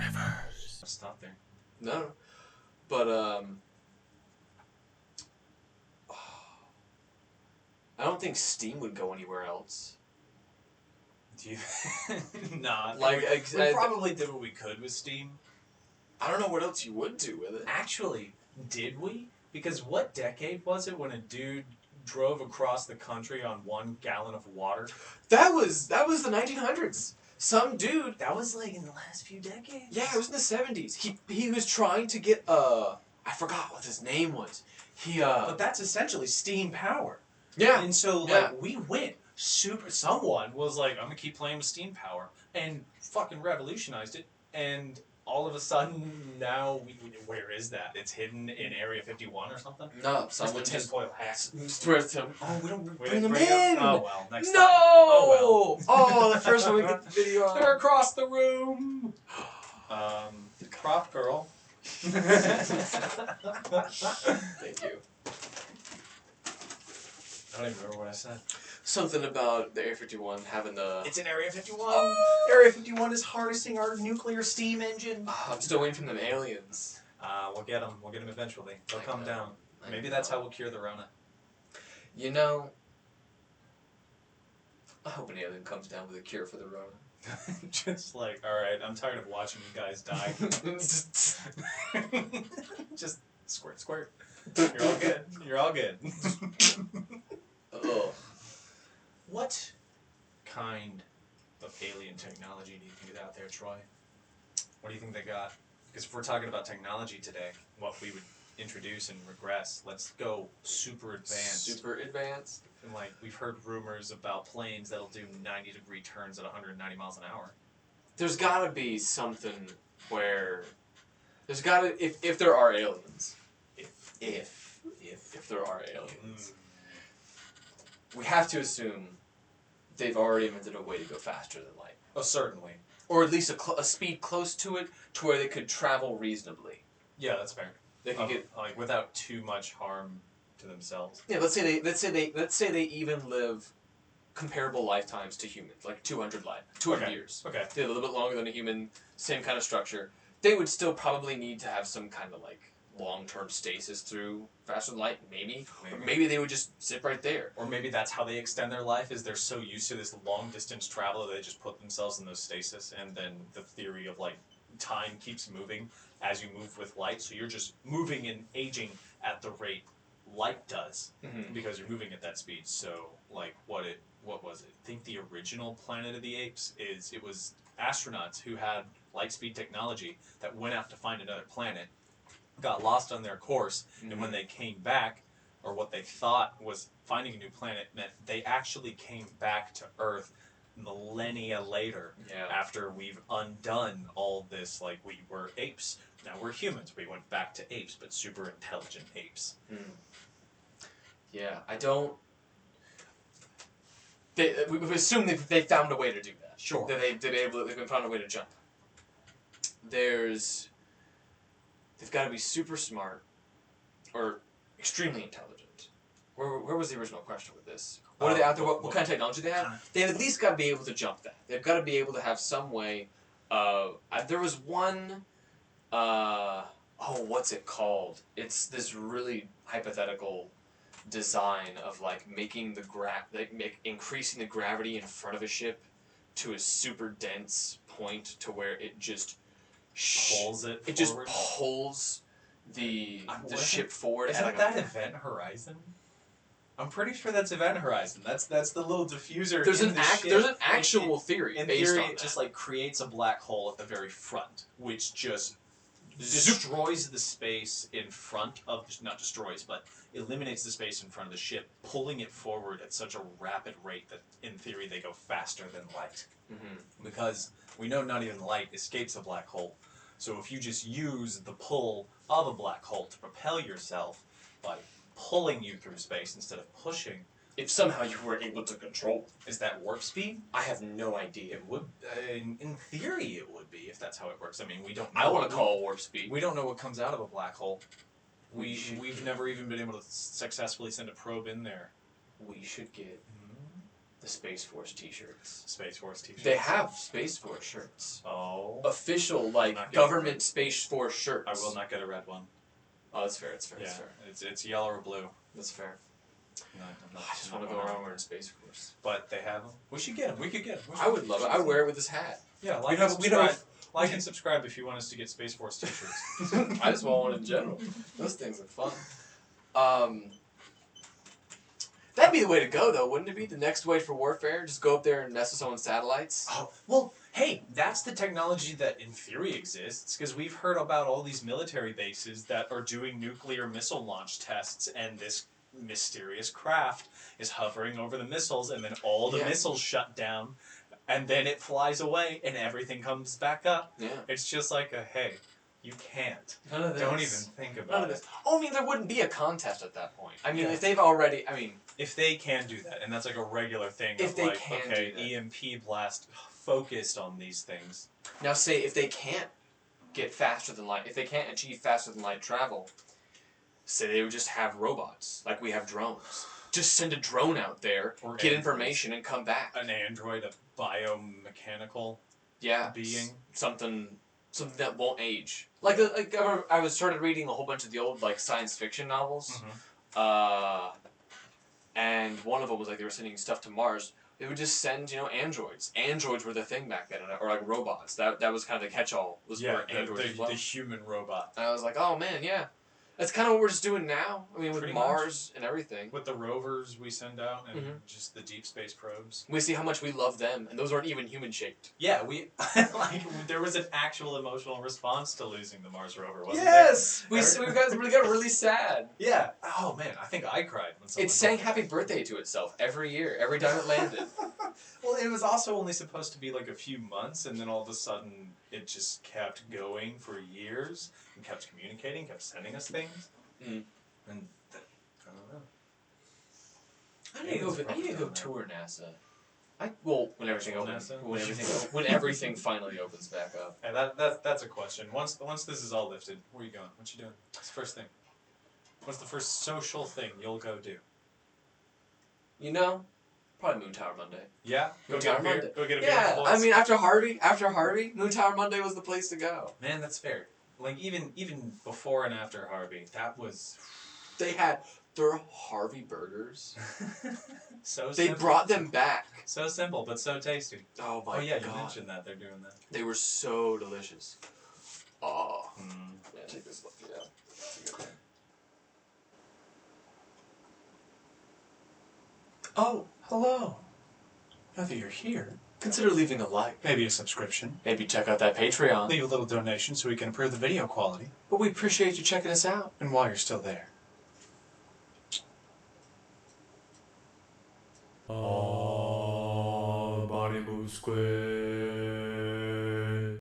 rivers. Stop there. No. But, I don't think steam would go anywhere else. Do you? Nah. Like, we probably did what we could with steam. I don't know what else you would do with it. Actually, did we? Because what decade was it when a dude drove across the country on 1 gallon of water? That was the 1900s. Some dude. That was like in the last few decades. Yeah, it was in the 70s. He was trying to get I forgot what his name was. But that's essentially steam power. Yeah. And so we went someone was like, I'm gonna keep playing with steam power, and fucking revolutionized it. And all of a sudden now where is that? It's hidden in Area 51 or something. No, someone the tinfoil hat. Oh, we don't We bring them bring in. Oh well, next no. time. Oh Oh, the first time we get the video. They're across the room. Prop girl. Thank you. I don't even remember what I said. Something about the Area 51 having the... It's in Area 51. Area 51 is harnessing our nuclear steam engine. I'm still waiting for them aliens. We'll get them. We'll get them eventually. They'll come down. Maybe that's how we'll cure the Rona. You know, I hope an alien comes down with a cure for the Rona. Just like, alright, I'm tired of watching you guys die. Just squirt, squirt. You're all good. You're all good. Ugh. What kind of alien technology do you think is out there, Troy? What do you think they got? Because if we're talking about technology today, what we would introduce and regress, let's go super advanced. Super advanced? And like, we've heard rumors about planes that'll do 90-degree turns at 190 miles an hour. There's gotta be something where... There's gotta... If there are aliens. If there are aliens. We have to assume they've already invented a way to go faster than light. Oh, certainly. Or at least a speed close to it, to where they could travel reasonably. Yeah, that's fair. They could get like without too much harm to themselves. Yeah, let's say they even live comparable lifetimes to humans, like 200 years. Okay. They're a little bit longer than a human, same kind of structure. They would still probably need to have some kind of like long-term stasis through faster than light, maybe. Or maybe they would just sit right there. Or maybe that's how they extend their life, is they're so used to this long-distance travel that they just put themselves in those stasis, and then the theory of, like, time keeps moving as you move with light, so you're just moving and aging at the rate light does, because you're moving at that speed. So, like, what was it? I think the original Planet of the Apes it was astronauts who had light-speed technology that went out to find another planet, got lost on their course, and when they came back, or what they thought was finding a new planet meant they actually came back to Earth millennia later, after we've undone all this. Like, we were apes, now we're humans. We went back to apes, but super intelligent apes. Yeah, I don't... We assume they found a way to do that. Sure. That they've found a way to jump. They've got to be super smart, or extremely intelligent. Where was the original question with this? What are they out there? What kind of technology they have? They've at least got to be able to jump that. They've got to be able to have some way. There was one. What's it called? It's this really hypothetical design of like making increasing the gravity in front of a ship to a super dense point to where it just pulls it. It forward. Just pulls the ship forward. Isn't that Event Horizon? I'm pretty sure that's Event Horizon. That's the little diffuser. There's an actual theory. In based theory, on it just like creates a black hole at the very front, which just destroys the space in front of, not destroys, but eliminates the space in front of the ship, pulling it forward at such a rapid rate that, in theory, they go faster than light. Because we know not even light escapes a black hole. So if you just use the pull of a black hole to propel yourself by pulling you through space instead of pushing, if somehow you were able to control, is that warp speed? I have no idea. It would, in theory, it would be, if that's how it works. I mean, we don't know. I want to call it warp speed. We don't know what comes out of a black hole. We've never even been able to successfully send a probe in there. We should get The Space Force t-shirts. Space Force t-shirts. They have Space Force shirts. Oh. Official, like, government Space Force shirts. I will not get a red one. Oh, that's fair, that's fair, Yeah, that's fair. it's yellow or blue. That's fair. No, I just want to go around wearing Space Force. But they have them. We should get them. We could get them. I would love it. I'd wear it with this hat. Yeah, like and subscribe. Like and subscribe if you want us to get Space Force t-shirts. I just want one in general. Those things are fun. That'd be the way to go, though, wouldn't it be? The next way for warfare? Just go up there and mess with someone's satellites? Oh, well, hey, that's the technology that in theory exists, because we've heard about all these military bases that are doing nuclear missile launch tests, and this mysterious craft is hovering over the missiles, and then all the missiles shut down, and then it flies away, and everything comes back up. Yeah. It's just like a, hey, you can't. None of this. Don't even think about None of this. Oh, I mean, there wouldn't be a contest at that point. I mean, Yeah. if they've already, I mean... If they can do that, and that's like a regular thing If of they like, can okay, do that. EMP blast focused on these things. Now, say, if they can't get faster than light, if they can't achieve faster than light travel, say they would just have robots, like we have drones. Just send a drone out there, Or get androids. information, and come back. An android, a biomechanical being. Something that won't age. Like I started reading a whole bunch of the old like science fiction novels, and one of them was like they were sending stuff to Mars. They would just send androids. Androids were the thing back then, or like robots. That was kind of the catch-all. Was for androids as well. The human robot. And I was like, oh man, yeah. That's kind of what we're just doing now. I mean, with Pretty Mars and everything. With the rovers we send out and just the deep space probes. We see how much we love them, and those aren't even human-shaped. Yeah, we there was an actual emotional response to losing the Mars rover, wasn't Yes! We got really sad. there? Yeah. Oh man, I think I cried when someone It sang happy birthday to itself every year, every time it landed. Well, it was also only supposed to be like a few months, and then all of a sudden it just kept going for years and kept communicating, kept sending us things. Mm. And I don't know. I need to go tour NASA. When everything opens, when everything finally opens back up. And that's a question. Once this is all lifted, where are you going? What you doing? What's the first thing? What's the first social thing you'll go do? Probably Moon Tower Monday. Yeah, Moon Tower Monday. Go get a beer. Yeah, I mean after Harvey, Moon Tower Monday was the place to go. Man, that's fair. Like even before and after Harvey, that was. They had their Harvey burgers. So they simple. brought them back. So simple, but so tasty. Oh my god. Oh yeah, you mentioned that they're doing that. They were so delicious. Oh. Mm. Yeah, take this look. Yeah. That's a good thing. Oh, hello. Now that you're here, Consider leaving a like. maybe a subscription. Maybe check out that Patreon. Leave a little donation so we can improve the video quality. But we appreciate you checking us out. And while you're still there. Body move square.